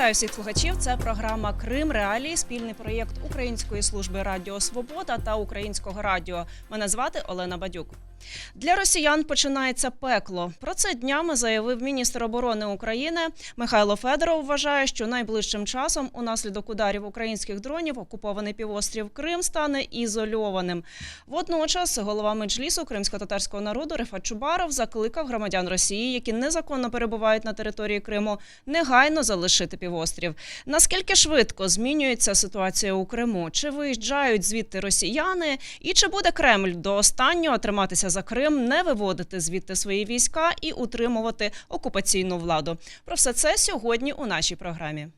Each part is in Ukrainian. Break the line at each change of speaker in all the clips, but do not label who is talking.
Вітаю всіх слухачів. Це програма «Крим. Реалії», спільний проєкт Української служби Радіо Свобода та Українського радіо. Мене звати Олена Бадюк. Для росіян починається пекло. Про це днями заявив міністр оборони України. Михайло Федоров вважає, що найближчим часом унаслідок ударів українських дронів окупований півострів Крим стане ізольованим. Водночас голова Меджлісу кримсько-татарського народу Рефат Чубаров закликав громадян Росії, які незаконно перебувають на території Криму, негайно залишити півострів. Наскільки швидко змінюється ситуація у Криму? Чи виїжджають звідти росіяни? І чи буде Кремль до останнього триматися за Крим, не виводити звідти свої війська і утримувати окупаційну владу? Про все це сьогодні у нашій програмі.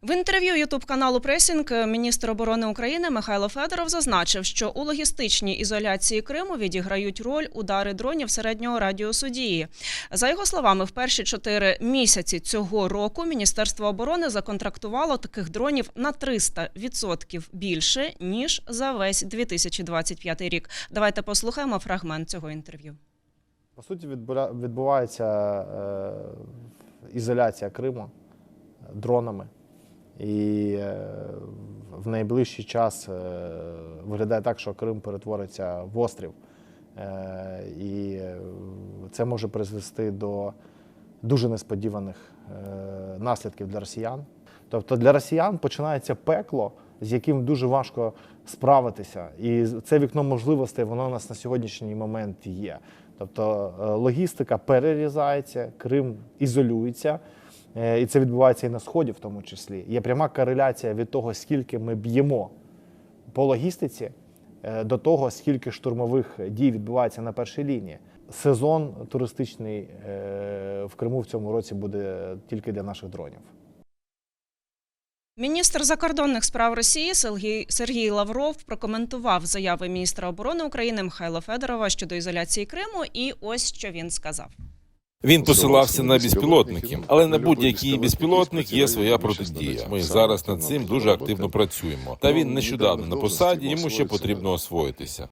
В інтерв'ю ютуб-каналу «Пресінг» міністр оборони України Михайло Федоров зазначив, що у логістичній ізоляції Криму відіграють роль удари дронів середнього радіусу дії. За його словами, в перші 4 місяці цього року Міністерство оборони законтрактувало таких дронів на 300% більше, ніж за весь 2025 рік. Давайте послухаємо фрагмент цього інтерв'ю.
По суті, відбувається ізоляція Криму дронами. І в найближчий час виглядає так, що Крим перетвориться в острів. І це може призвести до дуже несподіваних наслідків для росіян. Тобто для росіян починається пекло, з яким дуже важко справитися. І це вікно можливостей, воно у нас на сьогоднішній момент є. Тобто логістика перерізається, Крим ізолюється. І це відбувається і на Сході в тому числі. Є пряма кореляція від того, скільки ми б'ємо по логістиці, до того, скільки штурмових дій відбувається на першій лінії. Сезон туристичний в Криму в цьому році буде тільки для наших дронів.
Міністр закордонних справ Росії Сергій Лавров прокоментував заяви міністра оборони України Михайла Федорова щодо ізоляції Криму, і ось що він сказав.
Він посилався на безпілотники, але на будь-який безпілотник є своя протидія. Ми зараз над цим дуже активно працюємо. Та він нещодавно на посаді, йому ще потрібно освоїтися.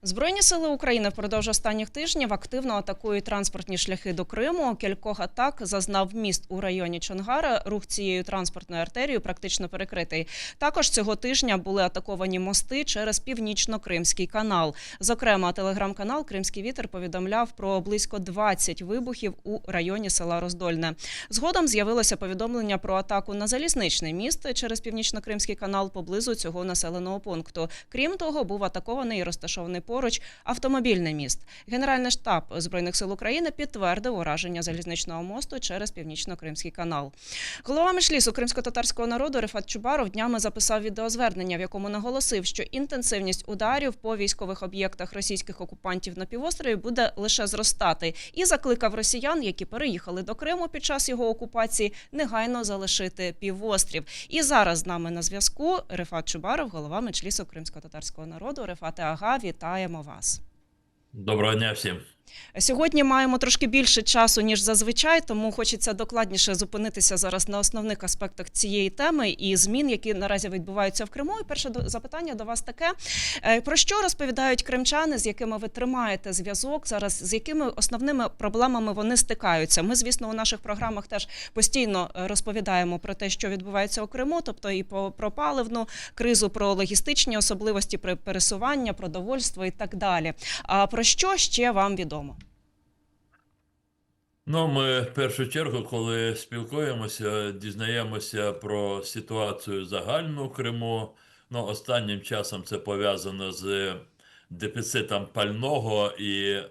Збройні сили України впродовж останніх тижнів активно атакують транспортні шляхи до Криму. Кількох атак зазнав міст у районі Чонгара. Рух цією транспортною артерією практично перекритий. Також цього тижня були атаковані мости через Північно-Кримський канал. Зокрема, телеграм-канал «Кримський вітер» повідомляв про близько 20 вибухів у районі села Роздольне. Згодом з'явилося повідомлення про атаку на залізничний міст через Північно-Кримський канал поблизу цього населеного пункту. Крім того, був атакований і розташований поруч автомобільний міст. Генеральний штаб Збройних сил України підтвердив ураження залізничного мосту через Північно-Кримський канал. Голова Меджлісу кримсько-татарського народу Рефат Чубаров днями записав відеозвернення, в якому наголосив, що інтенсивність ударів по військових об'єктах російських окупантів на півострові буде лише зростати. І закликав росіян, які переїхали до Криму під час його окупації, негайно залишити півострів. І зараз з нами на зв'язку Рефат Чубаров, голова Меджлісу кримсько-татарського народу. Рефате ага, вітаємо вас.
Доброго дня всім.
Сьогодні маємо трошки більше часу, ніж зазвичай, тому хочеться докладніше зупинитися зараз на основних аспектах цієї теми і змін, які наразі відбуваються в Криму. І перше запитання до вас таке. Про що розповідають кримчани, з якими ви тримаєте зв'язок зараз, з якими основними проблемами вони стикаються? Ми, звісно, у наших програмах теж постійно розповідаємо про те, що відбувається у Криму, тобто і про паливну кризу, про логістичні особливості, про пересування, продовольство і так далі. А про що ще вам відомо?
Ну, ми в першу чергу, коли спілкуємося, дізнаємося про ситуацію загальну в Криму. Ну, останнім часом це пов'язано з дефіцитом пального і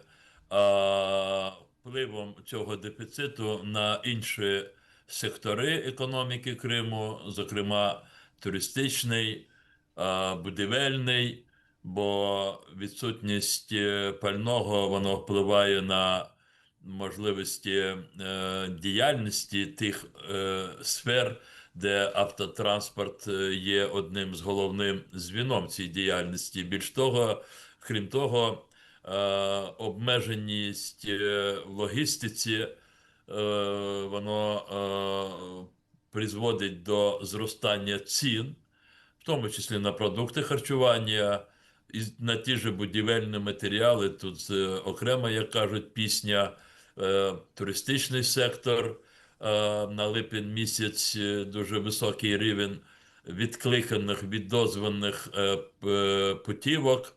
впливом цього дефіциту на інші сектори економіки Криму, зокрема туристичний, будівельний, бо відсутність пального, воно впливає на можливості діяльності тих сфер, де автотранспорт є одним з головним звіном цієї діяльності. Більш того, крім того, обмеженість в логістиці, воно призводить до зростання цін, в тому числі на продукти харчування, на ті ж будівельні матеріали. Тут окремо, як кажуть, пісня, туристичний сектор. На липень місяць дуже високий рівень відкликаних, відозваних путівок.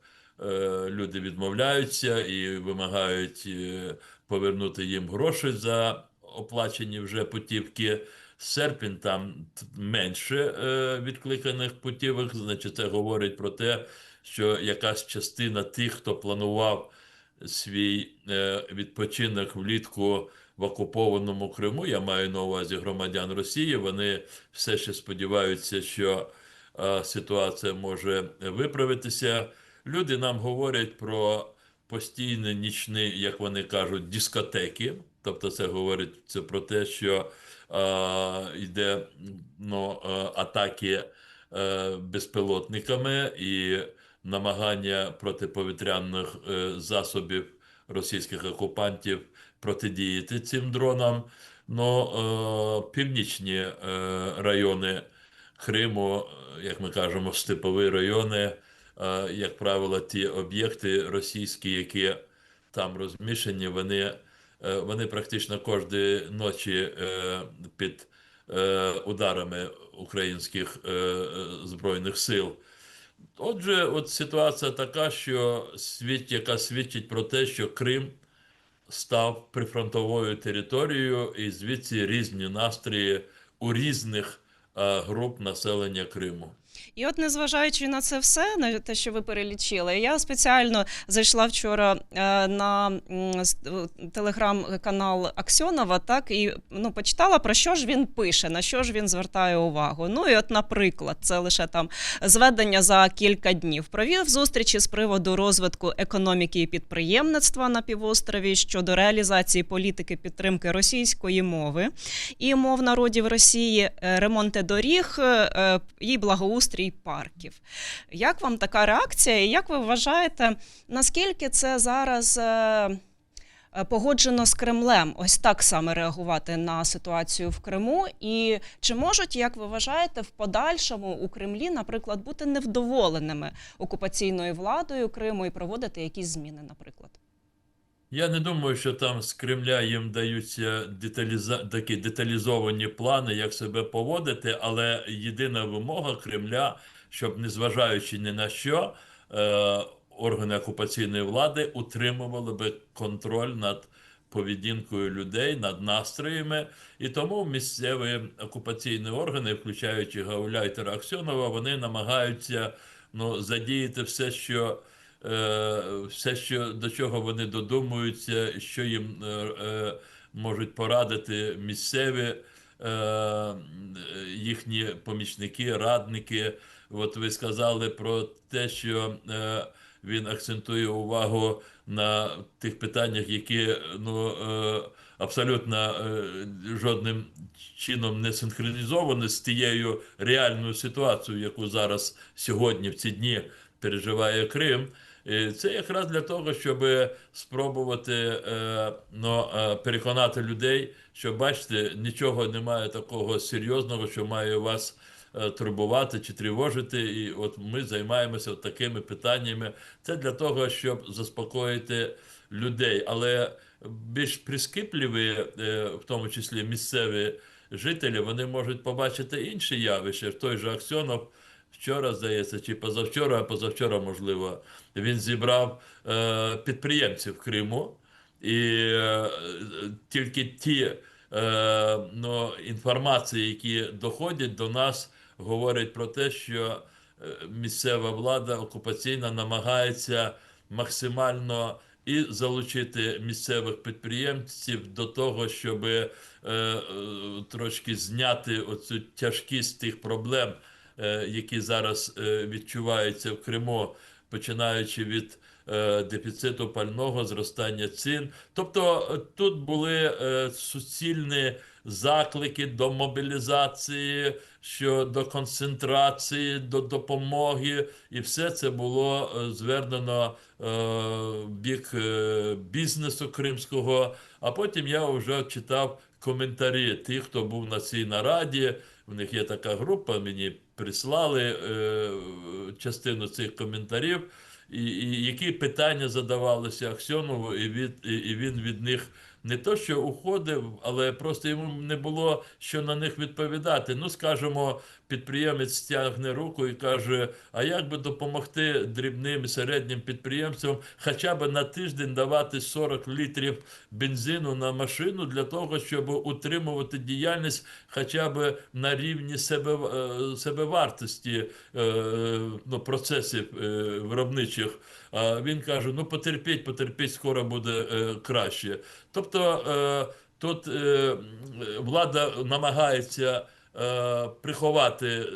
Люди відмовляються і вимагають повернути їм гроші за оплачені вже путівки. Серпень там менше відкликаних путівок, значить це говорить про те, що якась частина тих, хто планував свій відпочинок влітку в окупованому Криму, я маю на увазі громадян Росії, вони все ще сподіваються, що ситуація може виправитися. Люди нам говорять про постійні нічні, як вони кажуть, дискотеки. Тобто це говорить про те, що йде атаки безпілотниками і намагання протиповітряних засобів російських окупантів протидіяти цим дронам. Північні райони Криму, як ми кажемо, степові райони, як правило, ті об'єкти російські, які там розміщені, вони практично кожної ночі під ударами українських Збройних сил. Отже, от ситуація така, яка свідчить про те, що Крим став прифронтовою територією, і звідси різні настрої у різних груп населення Криму.
І от, незважаючи на це все, на те, що ви перелічили, я спеціально зайшла вчора на телеграм-канал Аксьонова, так, і почитала, про що ж він пише, на що ж він звертає увагу. І от, наприклад, це лише там зведення за кілька днів. Провів зустрічі з приводу розвитку економіки і підприємництва на півострові щодо реалізації політики підтримки російської мови і мов народів Росії, ремонти доріг і благоустрій парків. Як вам така реакція? І як ви вважаєте, наскільки це зараз погоджено з Кремлем ось так саме реагувати на ситуацію в Криму? І чи можуть, як ви вважаєте, в подальшому у Кремлі, наприклад, бути невдоволеними окупаційною владою Криму і проводити якісь зміни, наприклад?
Я не думаю, що там з Кремля їм даються такі деталізовані плани, як себе поводити, але єдина вимога Кремля, щоб, незважаючи ні на що, органи окупаційної влади утримували би контроль над поведінкою людей, над настроями. І тому місцеві окупаційні органи, включаючи гауляйтера Аксьонова, вони намагаються задіяти все, до чого вони додумуються, що їм можуть порадити місцеві їхні помічники, радники. От ви сказали про те, що він акцентує увагу на тих питаннях, які абсолютно жодним чином не синхронізовані з тією реальною ситуацією, яку зараз сьогодні в ці дні переживає Крим. Це якраз для того, щоб спробувати переконати людей, що, бачите, нічого немає такого серйозного, що має вас турбувати чи тривожити. І от ми займаємося такими питаннями. Це для того, щоб заспокоїти людей. Але більш прискіпливі, в тому числі місцеві жителі, вони можуть побачити інші явища. Той же Аксьонов вчора, здається, чи позавчора, а позавчора, можливо, він зібрав підприємців Криму. І тільки ті інформації, які доходять до нас, говорять про те, що місцева влада окупаційна намагається максимально і залучити місцевих підприємців до того, щоб трошки зняти оцю тяжкість тих проблем, які зараз відчуваються в Криму, починаючи від дефіциту пального, зростання цін. Тобто тут були суцільні заклики до мобілізації, до концентрації, до допомоги. І все це було звернено в бік бізнесу кримського. А потім я вже читав коментарі тих, хто був на цій нараді. В них є така група, мені прислали частину цих коментарів. і які питання задавалися Аксьонову, і він від них не то що уходив, але просто йому не було що на них відповідати. Ну, скажімо, підприємець стягне руку і каже, а як би допомогти дрібним і середнім підприємцям хоча б на тиждень давати 40 літрів бензину на машину для того, щоб утримувати діяльність хоча б на рівні себевартості процесів виробничих. А він каже, ну потерпіть, скоро буде краще. Тобто тут влада намагається приховати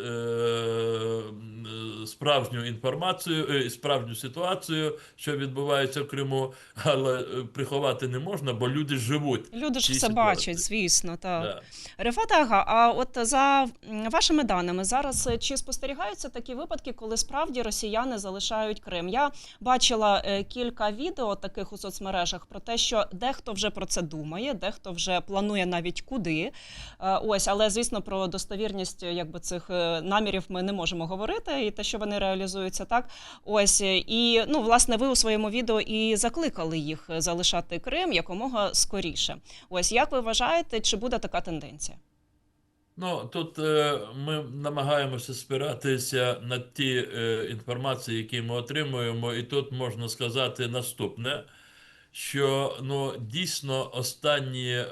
справжню інформацію, справжню ситуацію, що відбувається в Криму, але приховати не можна, бо люди живуть.
Люди
в
ж
цій
все
ситуації.
бачать, звісно, так.
Да.
Рефат Ага, а от за вашими даними, зараз чи спостерігаються такі випадки, коли справді росіяни залишають Крим? Я бачила кілька відео таких у соцмережах про те, що дехто вже про це думає, дехто вже планує навіть куди. Ось, але, звісно, про достовірність якби цих намірів ми не можемо говорити, і те, що вони реалізуються так. Ось, і, ну, власне, ви у своєму відео і закликали їх залишати Крим якомога скоріше. Ось, як ви вважаєте, чи буде така тенденція?
Ну, тут ми намагаємося спиратися на ті інформації, які ми отримуємо, і тут можна сказати наступне, що ну, дійсно останні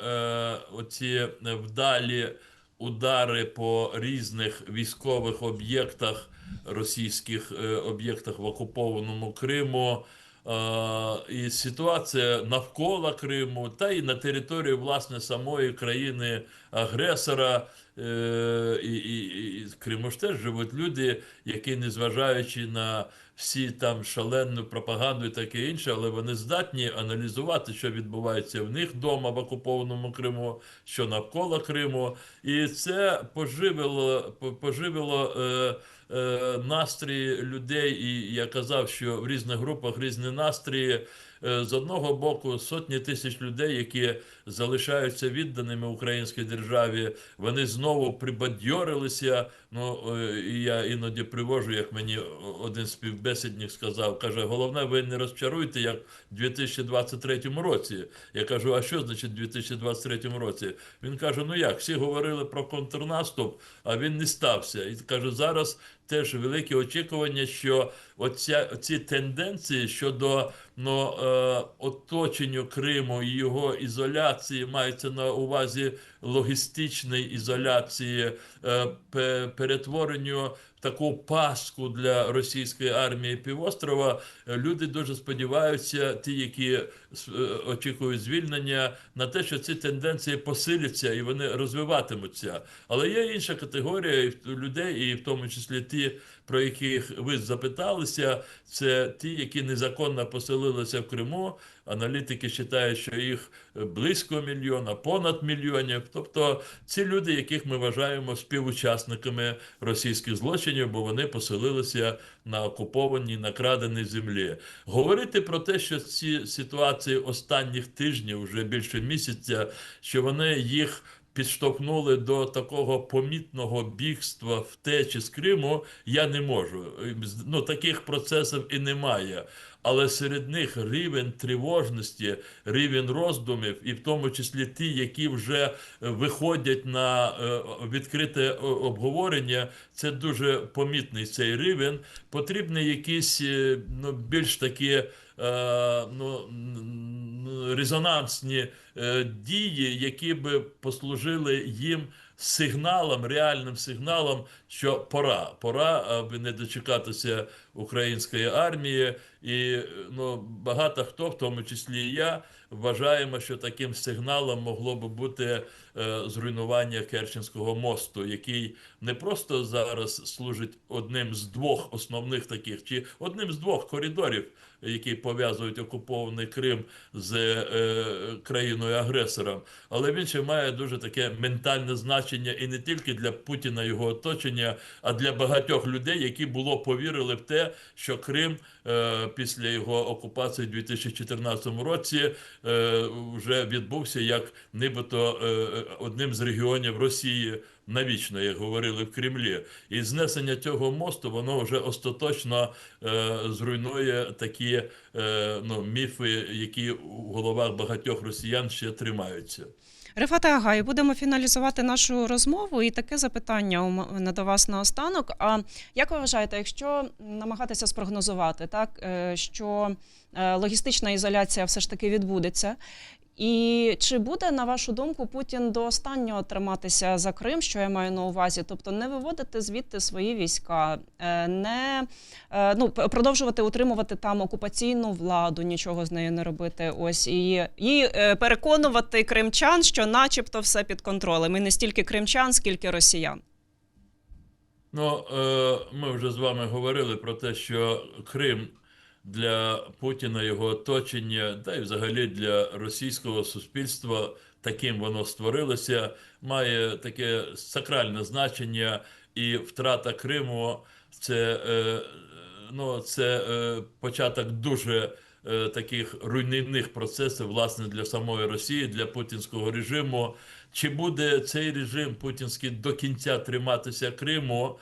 оці вдалі удари по різних військових об'єктах, російських об'єктах в окупованому Криму, і ситуація навколо Криму, та і на території, власне, самої країни-агресора, і в Криму ж теж живуть люди, які, незважаючи на всі там шалену пропаганду і таке інше, але вони здатні аналізувати, що відбувається в них вдома в окупованому Криму, що навколо Криму. І це поживило настрій людей, і я казав, що в різних групах різні настрої. З одного боку, сотні тисяч людей, які залишаються відданими українській державі, вони знову прибадьорилися. Ну, і я іноді привожу, як мені один співбесідник сказав, каже, головне, ви не розчаруйте, як в 2023 році. Я кажу, а що значить в 2023 році? Він каже, ну як, всі говорили про контрнаступ, а він не стався. І каже, зараз теж велике очікування, що ці тенденції щодо оточенню Криму і його ізоляції, мається на увазі логістичної ізоляції, перетворенню в таку пастку для російської армії півострова, люди дуже сподіваються, ті, які очікують звільнення, на те, що ці тенденції посиляться і вони розвиватимуться. Але є інша категорія людей, і в тому числі ті, про яких ви запиталися, це ті, які незаконно поселилися в Криму. Аналітики вважають, що їх близько мільйона, понад мільйонів. Тобто ці люди, яких ми вважаємо співучасниками російських злочинів, бо вони поселилися на окупованій, накраденій землі. Говорити про те, що ці ситуації останніх тижнів, вже більше місяця, що вони їх підштовхнули до такого помітного бігства, втечі з Криму, я не можу. Ну, таких процесів і немає. Але серед них рівень тривожності, рівень роздумів, і в тому числі ті, які вже виходять на відкрите обговорення, це дуже помітний цей рівень. Потрібні якісь більш такі резонансні дії, які би послужили їм сигналом, реальним сигналом, що пора, аби не дочекатися української армії. І багато хто, в тому числі і я, вважаємо, що таким сигналом могло би бути зруйнування Керченського мосту, який не просто зараз служить одним з двох основних таких, чи одним з двох коридорів, які пов'язують окупований Крим з країною-агресором, але він ще має дуже таке ментальне значення і не тільки для Путіна і його оточення, а для багатьох людей, які повірили в те, що Крим після його окупації у 2014 році вже відбувся як нібито одним з регіонів Росії навічно, як говорили в Кремлі. І знесення цього мосту, воно вже остаточно зруйнує такі міфи, які у головах багатьох росіян ще тримаються.
Рефате Агай, будемо фіналізувати нашу розмову. І таке запитання у мене до вас наостанок. А як ви вважаєте, якщо намагатися спрогнозувати, так, що логістична ізоляція все ж таки відбудеться, і чи буде, на вашу думку, Путін до останнього триматися за Крим, що я маю на увазі? Тобто не виводити звідти свої війська, не продовжувати утримувати там окупаційну владу, нічого з нею не робити. Ось і переконувати кримчан, що начебто все під контролем. І не стільки кримчан, скільки росіян.
Ми вже з вами говорили про те, що Крим для Путіна, його оточення, та й взагалі для російського суспільства, таким воно створилося, має таке сакральне значення, і втрата Криму – це початок дуже таких руйнівних процесів, власне, для самої Росії, для путінського режиму. Чи буде цей режим путінський до кінця триматися Криму?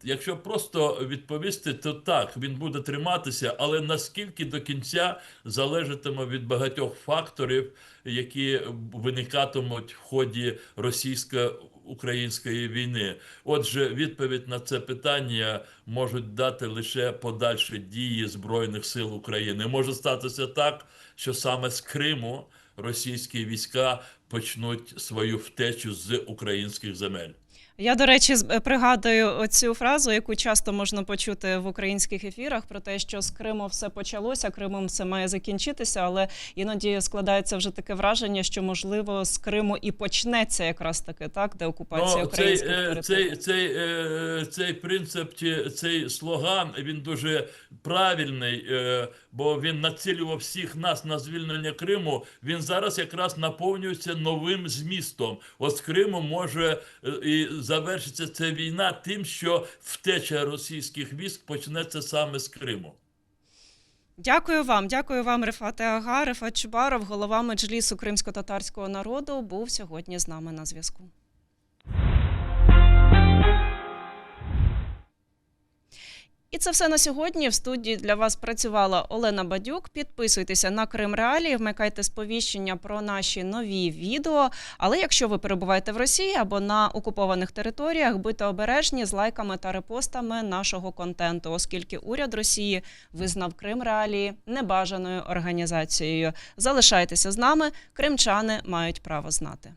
Якщо просто відповісти, то так, він буде триматися, але наскільки до кінця залежатиме від багатьох факторів, які виникатимуть в ході російсько-української війни. Отже, відповідь на це питання можуть дати лише подальші дії Збройних сил України. Може статися так, що саме з Криму російські війська почнуть свою втечу з українських земель.
Я, до речі, пригадую оцю фразу, яку часто можна почути в українських ефірах, про те, що з Криму все почалося, Кримом все має закінчитися, але іноді складається вже таке враження, що, можливо, з Криму і почнеться якраз таки, так, де окупація українських територій.
Цей принцип, цей слоган, він дуже правильний, бо він націлював всіх нас на звільнення Криму. Він зараз якраз наповнюється новим змістом. От з Криму може і завершиться ця війна тим, що втеча російських військ почнеться саме з Криму.
Дякую вам, Рефате Ага. Рефат Чубаров, голова Меджлісу кримсько-татарського народу, був сьогодні з нами на зв'язку. І це все на сьогодні. В студії для вас працювала Олена Бадюк. Підписуйтеся на Крим Реалії, вмикайте сповіщення про наші нові відео. Але якщо ви перебуваєте в Росії або на окупованих територіях, будьте обережні з лайками та репостами нашого контенту, оскільки уряд Росії визнав Крим Реалії небажаною організацією. Залишайтеся з нами, кримчани мають право знати.